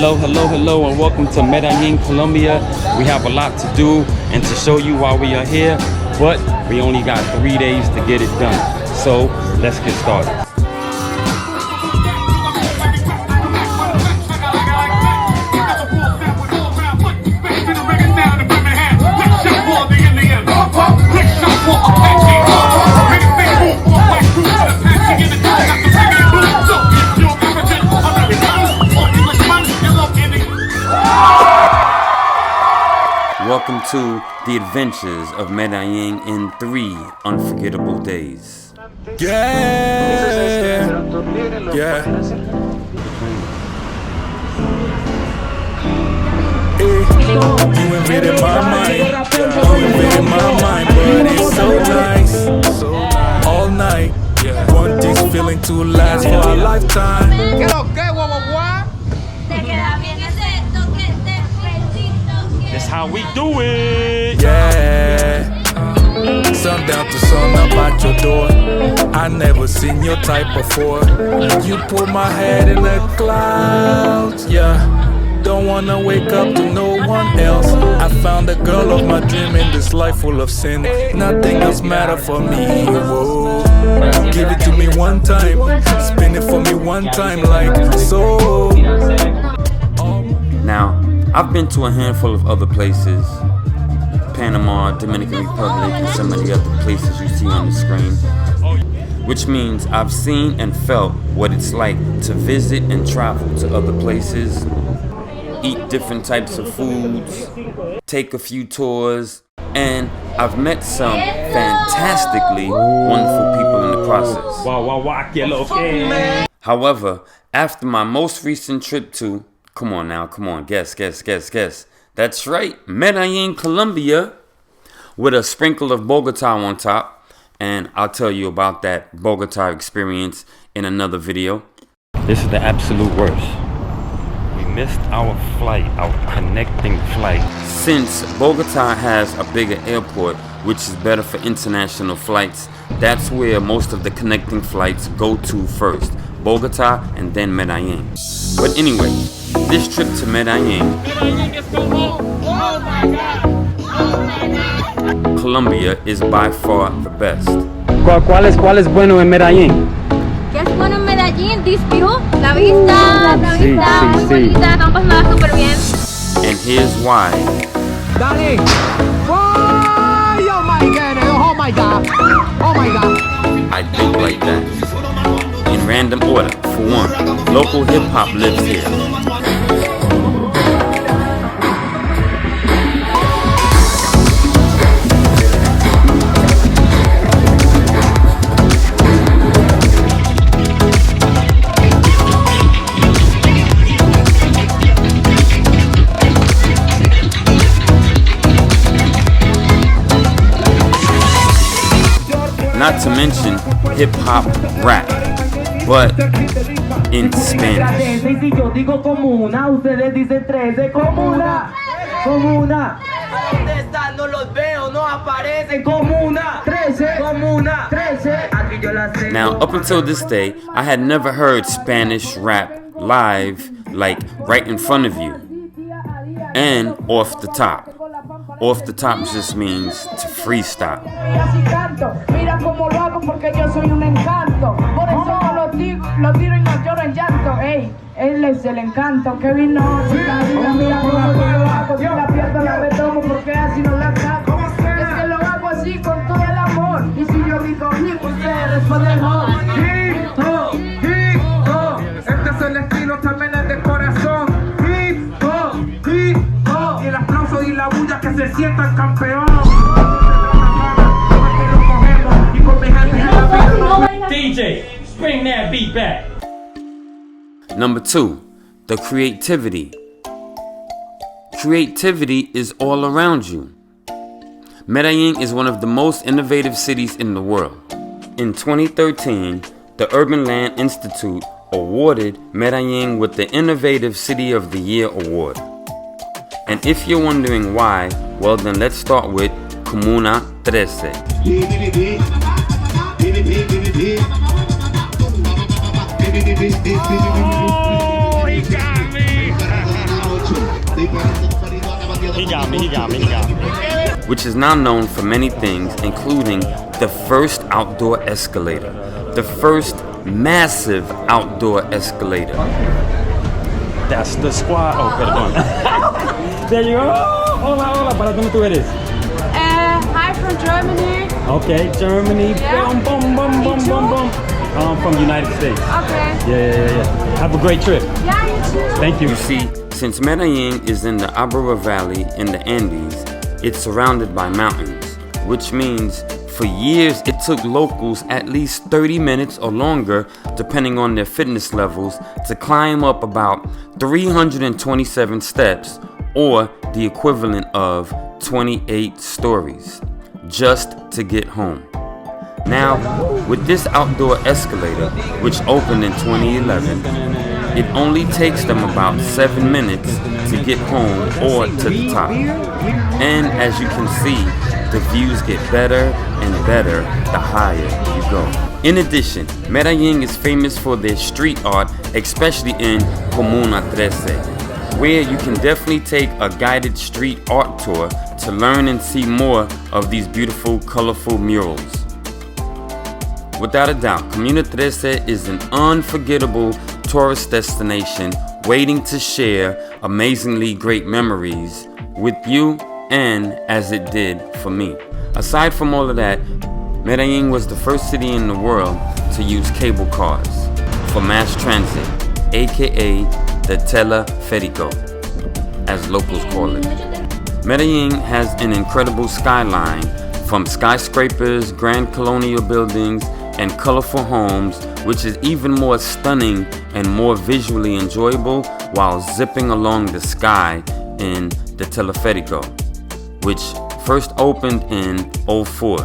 Hello, hello, hello, and welcome to Medellin, Colombia. We have a lot to do and to show you while we are here, but we only got 3 days to get it done. So let's get started. Welcome to the adventures of Medellin in 3 unforgettable days. Yeah. You invaded my mind, but it's so nice. All night, want this feeling to last for a lifetime. That's how we do it. Yeah. Sundown to sun up at your door. I never seen your type before. You put my head in the clouds. Yeah. Don't wanna wake up to no one else. I found the girl of my dream in this life full of sin. Nothing else matter for me. Whoa. Give it to me one time. Spin it for me one time like so. Now, I've been to a handful of other places. Panama, Dominican Republic, and some of the other places you see on the screen. Which means I've seen and felt what it's like to visit and travel to other places, eat different types of foods, take a few tours, and I've met some fantastically wonderful people in the process. However, after my most recent trip to, come on, guess. That's right, Medellin, Colombia, with a sprinkle of Bogota on top. And I'll tell you about that Bogota experience in another video. This is the absolute worst. We missed our flight, our connecting flight. Since Bogota has a bigger airport, which is better for international flights, that's where most of the connecting flights go to first. Bogota and then Medellin. But anyway, this trip to Medellin, Colombia, is by far the best. ¿Cuál es bueno en Medellin? ¿Qué es bueno en Medellin? This view, la vista muy bonita, estamos pasando súper bien. And here's why. Dale. Oh my god. I think like that. In random order. For one, local hip hop lives here. Not to mention hip-hop rap, but in Spanish. Now, up until this day, I had never heard Spanish rap live, like right in front of you, and off the top. Off the top just means to freestyle. DJ, bring that beat back. Number 2, the creativity. Creativity is all around you. Medellin is one of the most innovative cities in the world. In 2013, the Urban Land Institute awarded Medellin with the Innovative City of the Year award. And if you're wondering why, well then let's start with Comuna 13. Oh, he got me. He got me. Which is now known for many things, including the first outdoor escalator, the first massive outdoor escalator. That's the squad. Oh, perdón. There you go. Hola, ¿para dónde tú eres? Hi from Germany. Okay, Germany. Yeah. Boom. From the United States. Okay. Yeah. Have a great trip. Yeah, you too. Thank you. You see, since Medellin is in the Abra Valley in the Andes, it's surrounded by mountains, which means for years it took locals at least 30 minutes or longer, depending on their fitness levels, to climb up about 327 steps, or the equivalent of 28 stories, just to get home. Now, with this outdoor escalator, which opened in 2011, it only takes them about 7 minutes to get home or to the top. And as you can see, the views get better and better the higher you go. In addition, Medellin is famous for their street art, especially in Comuna 13, where you can definitely take a guided street art tour to learn and see more of these beautiful, colorful murals. Without a doubt, Comuna 13 is an unforgettable tourist destination waiting to share amazingly great memories with you, and as it did for me. Aside from all of that, Medellin was the first city in the world to use cable cars for mass transit, aka the teleférico, as locals call it. Medellin has an incredible skyline from skyscrapers, grand colonial buildings, and colorful homes, which is even more stunning and more visually enjoyable while zipping along the sky in the teleférico, which first opened in 2004.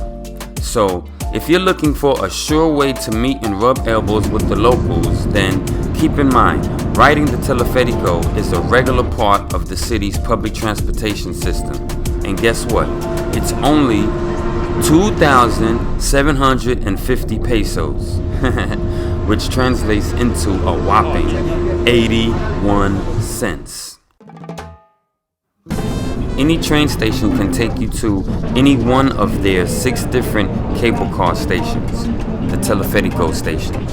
So if you're looking for a sure way to meet and rub elbows with the locals, then keep in mind, riding the teleférico is a regular part of the city's public transportation system. And guess what? It's only 2,750 pesos, which translates into a whopping 81 cents. Any train station can take you to any one of their 6 different cable car stations, the teleférico stations.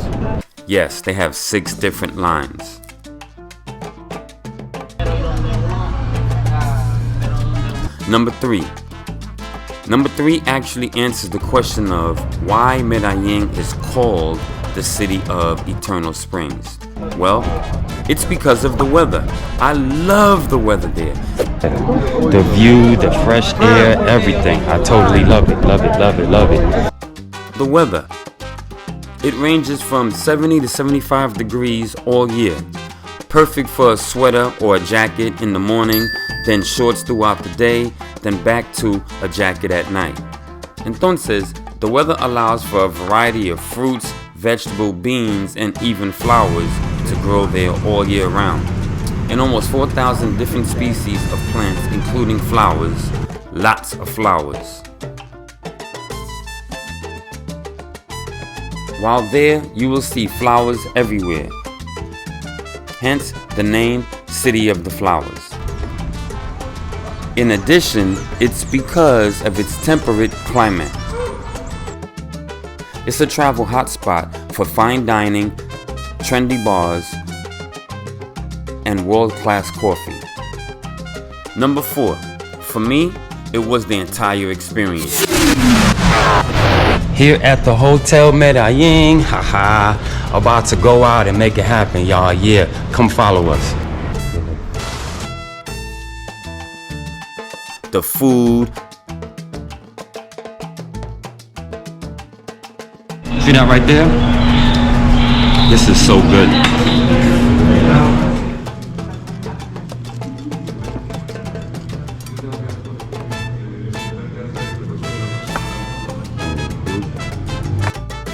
Yes, they have 6 different lines. Number 3 actually answers the question of why Medellin is called the city of eternal springs. Well, it's because of the weather. I love the weather there. The view, the fresh air, everything. I totally love it. The weather. It ranges from 70 to 75 degrees all year. Perfect for a sweater or a jacket in the morning, then shorts throughout the day, then back to a jacket at night. Entonces, the weather allows for a variety of fruits, vegetable, beans, and even flowers to grow there all year round. And almost 4,000 different species of plants, including flowers, lots of flowers. While there, you will see flowers everywhere. Hence the name City of the Flowers. In addition, it's because of its temperate climate. It's a travel hotspot for fine dining, trendy bars, and world-class coffee. Number 4, for me, it was the entire experience. Here at the Hotel Medellin, about to go out and make it happen, y'all. Yeah, come follow us. The food. See that right there? This is so good.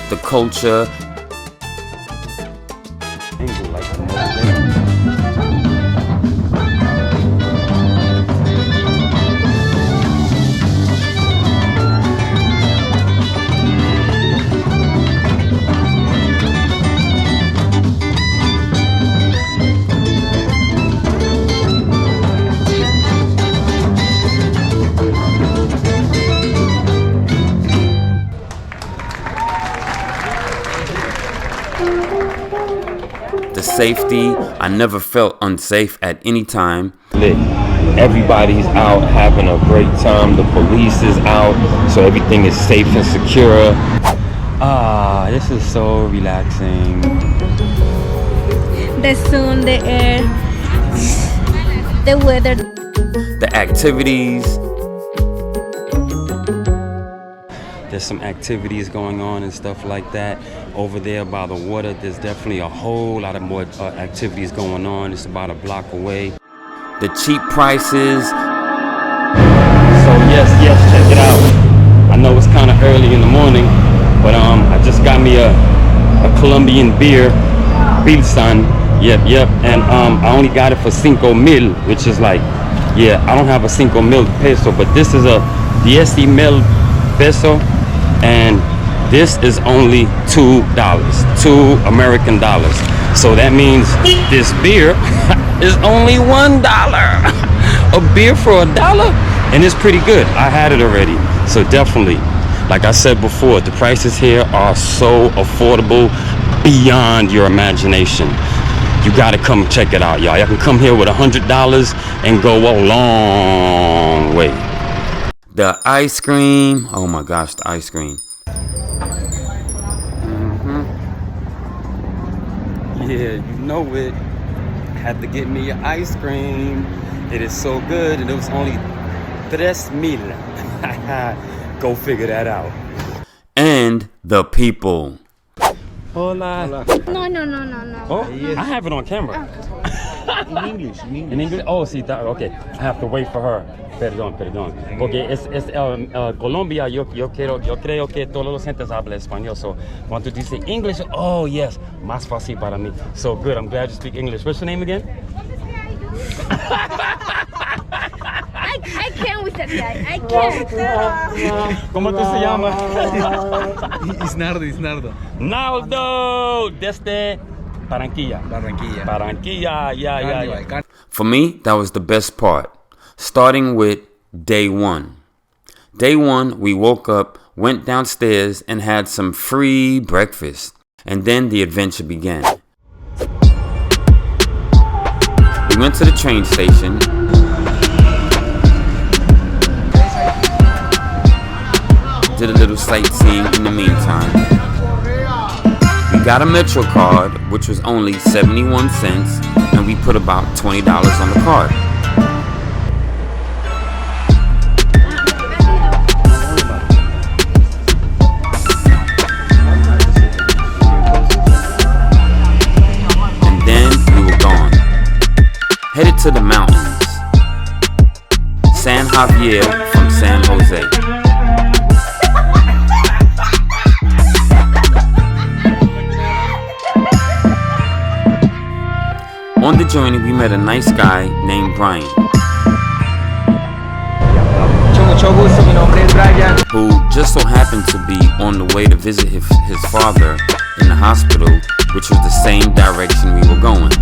The culture. safety. I never felt unsafe at any time. Lit. Everybody's out having a great time. The police is out, so everything is safe and secure. Ah, this is so relaxing. The sun, the air, the weather. The activities. There's some activities going on and stuff like that. Over there by the water, there's definitely a whole lot of more activities going on. It's about a block away. The cheap prices. So yes, check it out. I know it's kind of early in the morning, but I just got me a Colombian beer, Pilsen. Yep. And I only got it for 5,000, which is like, yeah, I don't have a 5,000 peso, but this is a 10,000 peso, and this is only $2, $2 American dollars. So that means this beer is only $1. A beer for $1, and it's pretty good. I had it already. So definitely, like I said before, the prices here are so affordable beyond your imagination. You gotta come check it out, y'all. Y'all can come here with $100 and go a long way. The ice cream. Oh my gosh, the ice cream. Yeah, you know it. Had to get me an ice cream. It is so good, and it was only 3,000. Go figure that out. And the people. Hola. No. Oh, I have it on camera. In English. In English? Oh, sí, okay. I have to wait for her. Perdón. Porque es Colombia, yo creo que todos los gentes hablan español. So, cuando tú dices English, oh, yes, más fácil para mí. So good, I'm glad you speak English. What's your name again? I can't with that guy. I can't. ¿Cómo tú se llamas? Isnardo. Naldo, desde Barranquilla, yeah. For me, that was the best part. Starting with day one. Day one, we woke up, went downstairs, and had some free breakfast. And then the adventure began. We went to the train station. Did a little sightseeing in the meantime. We got a Metro card, which was only 71 cents, and we put about $20 on the card. And then we were gone. Headed to the mountains. San Javier from San Jose. On the journey, we met a nice guy named Brian, who just so happened to be on the way to visit his father in the hospital, which was the same direction we were going.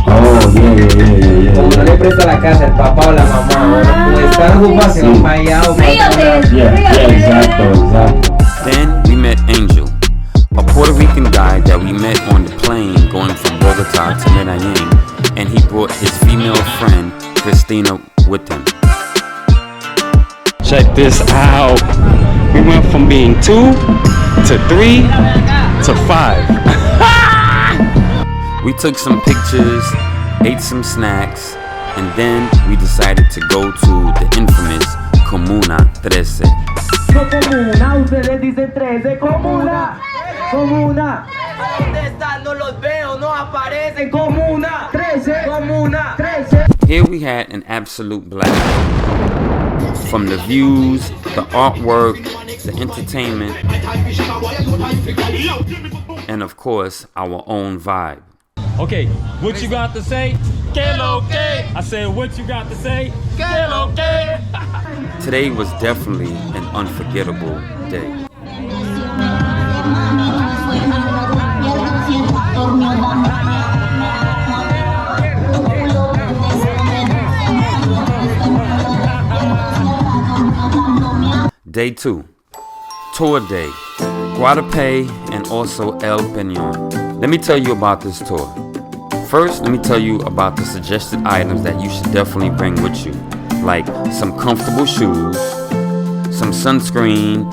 Oh, yeah. Como no le presta la casa el papá o la mamá, o no están ocupados, se van para allá o para acá. Yeah, exacto. Then we met Angel, a Puerto Rican guy that we met on the plane going from Bogota to Medellin, and he brought his female friend, Christina, with him. Check this out. We went from being 2 to 3 to 5. We took some pictures, ate some snacks, and then we decided to go to the infamous Comuna 13. No comuna, ustedes dicen 13, comuna. ¿Dónde están? No los veo, no aparecen. Comuna 13. Here we had an absolute blast. From the views, the artwork, the entertainment, and of course, our own vibe. Okay, what you got to say? Que lo que? I said, what you got to say? Que lo que? Today was definitely an unforgettable day. Day 2, tour day, Guatape and also El Penon. Let me tell you about this tour. First, let me tell you about the suggested items that you should definitely bring with you, like some comfortable shoes, some sunscreen,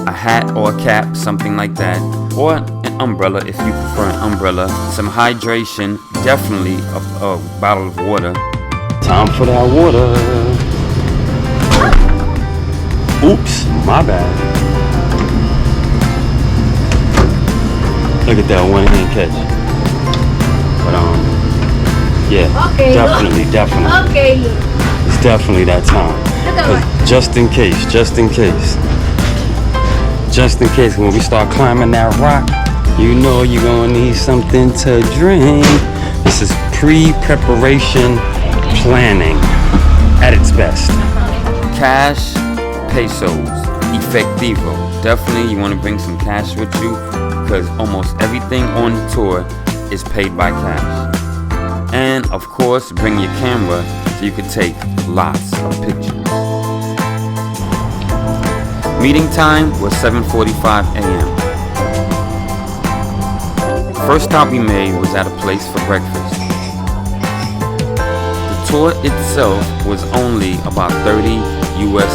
a hat or a cap, something like that, or an umbrella if you prefer an umbrella, some hydration, definitely a bottle of water. Time for that water. Oops, my bad. Look at that one-hand catch. But yeah, Okay, definitely. Okay, look. It's definitely that time. Look at 'Cause what. just in case when we start climbing that rock, you know you're gonna need something to drink. This is pre-preparation planning at its best. Cash, pesos, efectivo. Definitely you want to bring some cash with you because almost everything on the tour is paid by cash. And of course, bring your camera so you can take lots of pictures. Meeting time was 7:45 a.m. First stop we made was at a place for breakfast. The tour itself was only about $30 US.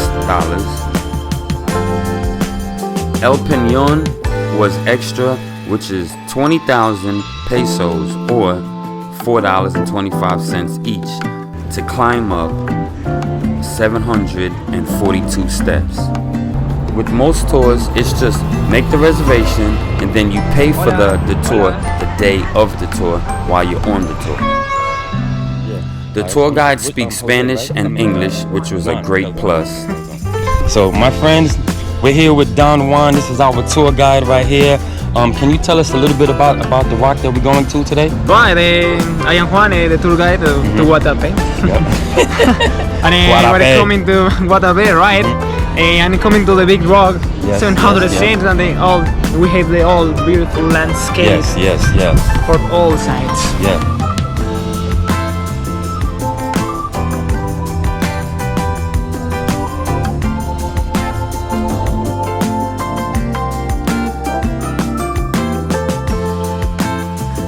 El Penon was extra, which is 20,000 pesos or $4.25 each to climb up 742 steps. With most tours, it's just make the reservation and then you pay for the tour the day of the tour while you're on the tour. The tour guide speaks Spanish and English, which was a great plus. So my friends, we're here with Don Juan. This is our tour guide right here. Can you tell us a little bit about the rock that we're going to today? Right, I am Juan, the tour guide to Guatape. Yep. And we're coming to Guatape, right? And coming to the big rock, Yes, 700 yes, yes. steps, and we have the all beautiful landscape Yes. for all sides. Yeah.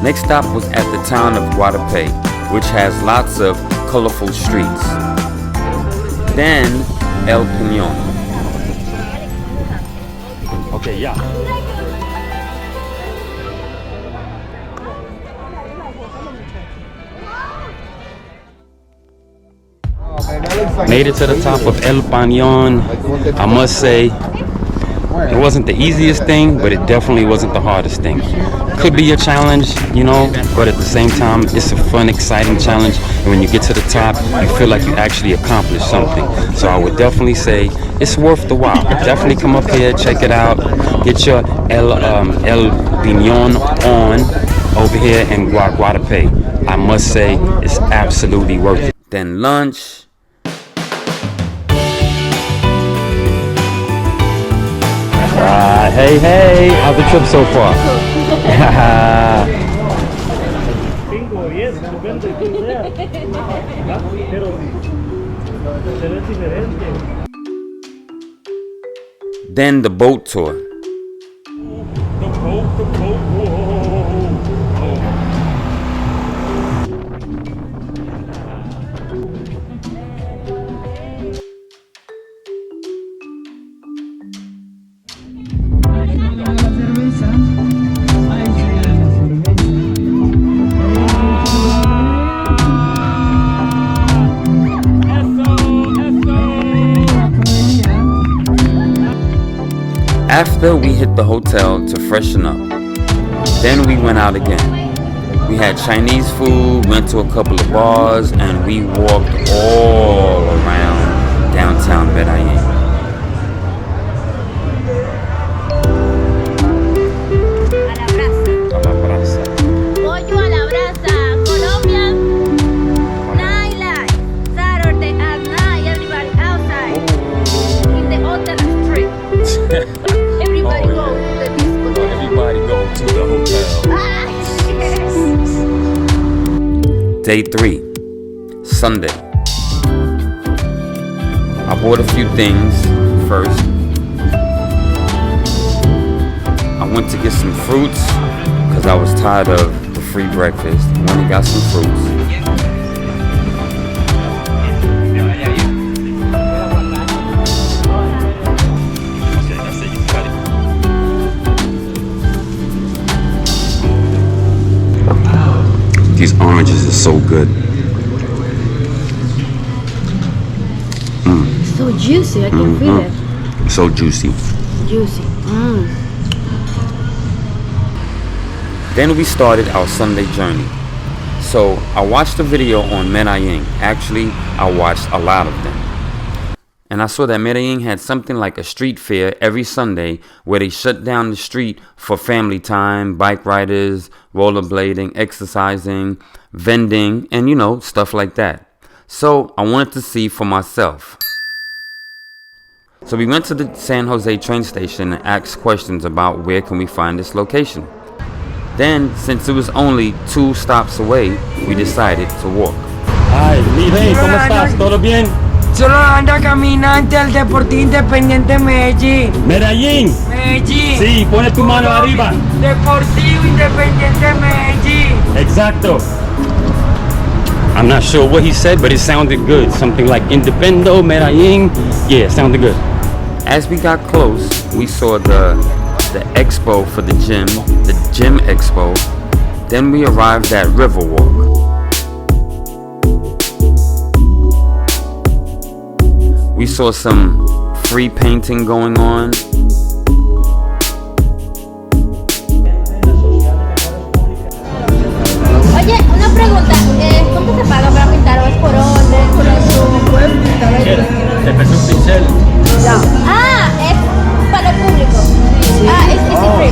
Next stop was at the town of Guatape, which has lots of colorful streets. Then El Penon. Okay, yeah. Made it to the top of El Penon. I must say, it wasn't the easiest thing, but it definitely wasn't the hardest thing. Could be a challenge, you know, but at the same time, it's a fun, exciting challenge. And when you get to the top, you feel like you actually accomplished something. So I would definitely say it's worth the while. Definitely come up here, check it out. Get your El Penon on over here in Guatape. I must say, it's absolutely worth it. Then lunch. Hey, how's the trip so far? Then the boat tour. After we hit the hotel to freshen up, then we went out again. We had Chinese food, went to a couple of bars, and we walked all around downtown Medellin. Pollo a la brasa, Colombia, nightlife, Saturday at night, everybody outside, in the hotel street. Everybody go to the disco. Everybody go to the hotel. Day 3, Sunday. I bought a few things first. I went to get some fruits because I was tired of the free breakfast. Went and got some fruits. These oranges are so good. So juicy, I can feel it. So juicy. Juicy. Then we started our Sunday journey. So I watched a video on Medellin. Actually, I watched a lot of them. And I saw that Medellin had something like a street fair every Sunday where they shut down the street for family time, bike riders, rollerblading, exercising, vending, and you know, stuff like that. So I wanted to see for myself. So we went to the San Jose train station and asked questions about where can we find this location. Then, since it was only 2 stops away, we decided to walk. Hi, Live, ¿cómo estás? ¿Todo bien? Solo anda caminante al Deportivo Independiente Medellín. Medellín. Medellín. Sí, pone tu mano arriba. Deportivo Independiente Medellín. Exacto. I'm not sure what he said, but it sounded good. Something like Independo, Medellin. Yeah, it sounded good. As we got close, we saw the expo for the gym expo. Then we arrived at Riverwalk. We saw some free painting going on. Oye, una pregunta, ¿cuánto se paga para pintar o es por orden? Puedes pintar ahí. Te prestó un pincel. Ah, es para el público. Ah, es free.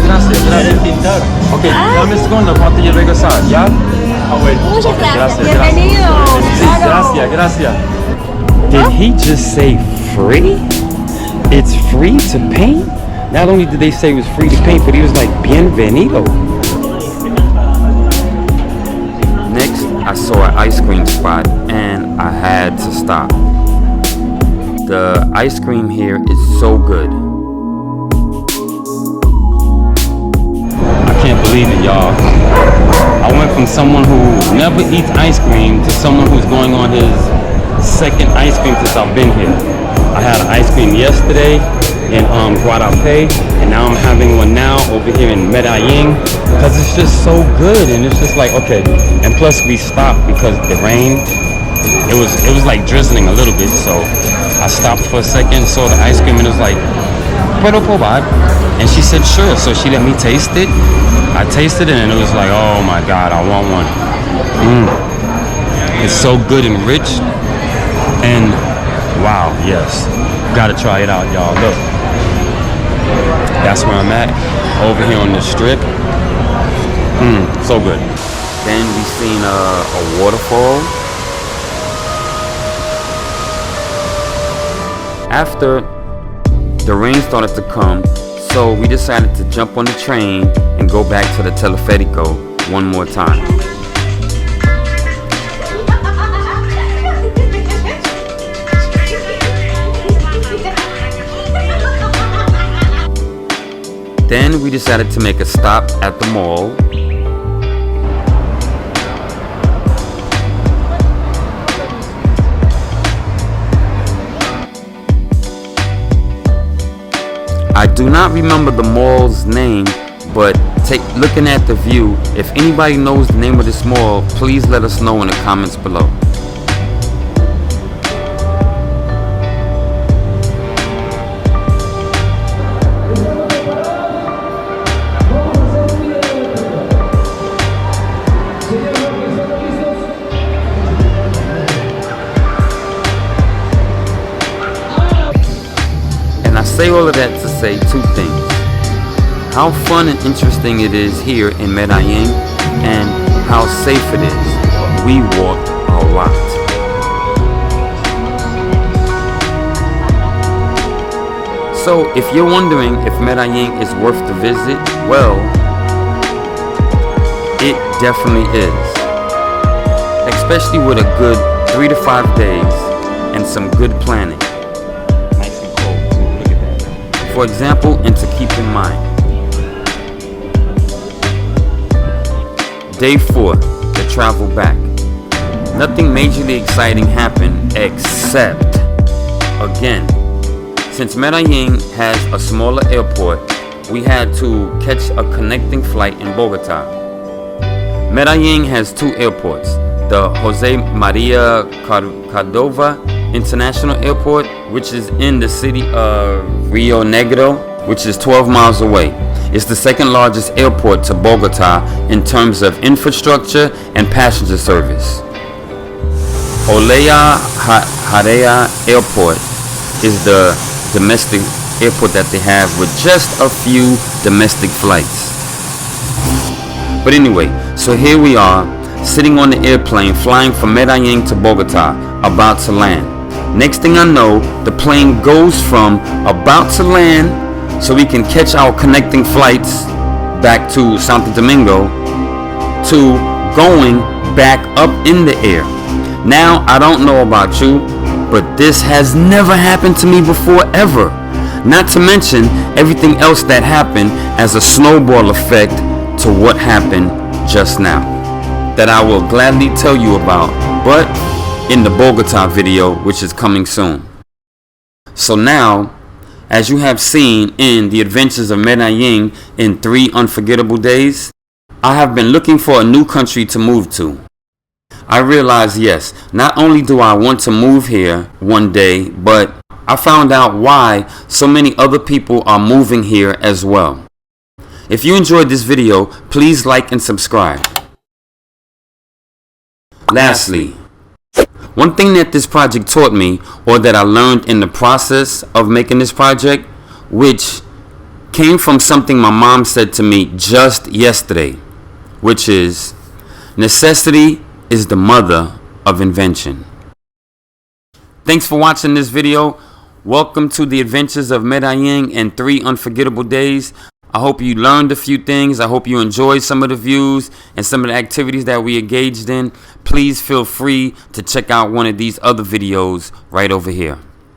Gracias. Pintar. Ok, dame un segundo cuando yo regresar, ¿ya? Ah, bueno. Muchas gracias. Bienvenido. Sí, gracias. Did he just say free? It's free to paint? Not only did they say it was free to paint, but he was like, bienvenido. Next, I saw an ice cream spot and I had to stop. The ice cream here is so good. I can't believe it, y'all. I went from someone who never eats ice cream to someone who's going on his second ice cream since I've been here. I had an ice cream yesterday in Guatape, and now I'm having one now over here in Medellin because it's just so good. And it's just like, okay, and plus we stopped because the rain, it was like drizzling a little bit, so I stopped for a second, saw the ice cream, and it was like, puedo probar? And she said sure, so she let me taste it. I tasted it and it was like, oh my god, I want one. It's so good and rich. And wow, yes, gotta try it out, y'all. Look, that's where I'm at, over here on the strip. So good. Then we seen a waterfall. After, the rain started to come, so we decided to jump on the train and go back to the Teleférico one more time. Then we decided to make a stop at the mall. I do not remember the mall's name, but looking at the view, if anybody knows the name of this mall, please let us know in the comments below. I say all of that to say 2 things. How fun and interesting it is here in Medellin, and how safe it is. We walked a lot. So if you're wondering if Medellin is worth the visit, well, it definitely is. Especially with a good 3 to 5 days and some good planning. For example, and to keep in mind. Day 4, the travel back. Nothing majorly exciting happened except, again, since Medellin has a smaller airport, we had to catch a connecting flight in Bogota. Medellin has 2 airports, the Jose Maria Cordova International Airport, which is in the city of Rio Negro, which is 12 miles away. It's the second largest airport to Bogota in terms of infrastructure and passenger service. Olea Jarea Airport is the domestic airport that they have with just a few domestic flights. But anyway, so here we are, sitting on the airplane flying from Medellin to Bogota, about to land. Next thing I know, the plane goes from about to land so we can catch our connecting flights back to Santo Domingo to going back up in the air. Now, I don't know about you, but this has never happened to me before ever. Not to mention everything else that happened as a snowball effect to what happened just now, that I will gladly tell you about, but in the Bogota video, which is coming soon. So now, as you have seen in the adventures of Medellin in 3 unforgettable days, I have been looking for a new country to move to. I realized, yes, not only do I want to move here one day, but I found out why so many other people are moving here as well. If you enjoyed this video, please like and subscribe. Lastly, one thing that this project taught me, or that I learned in the process of making this project, which came from something my mom said to me just yesterday, which is, necessity is the mother of invention. Thanks for watching this video. Welcome to the adventures of Medellin in 3 unforgettable days. I hope you learned a few things. I hope you enjoyed some of the views and some of the activities that we engaged in. Please feel free to check out one of these other videos right over here.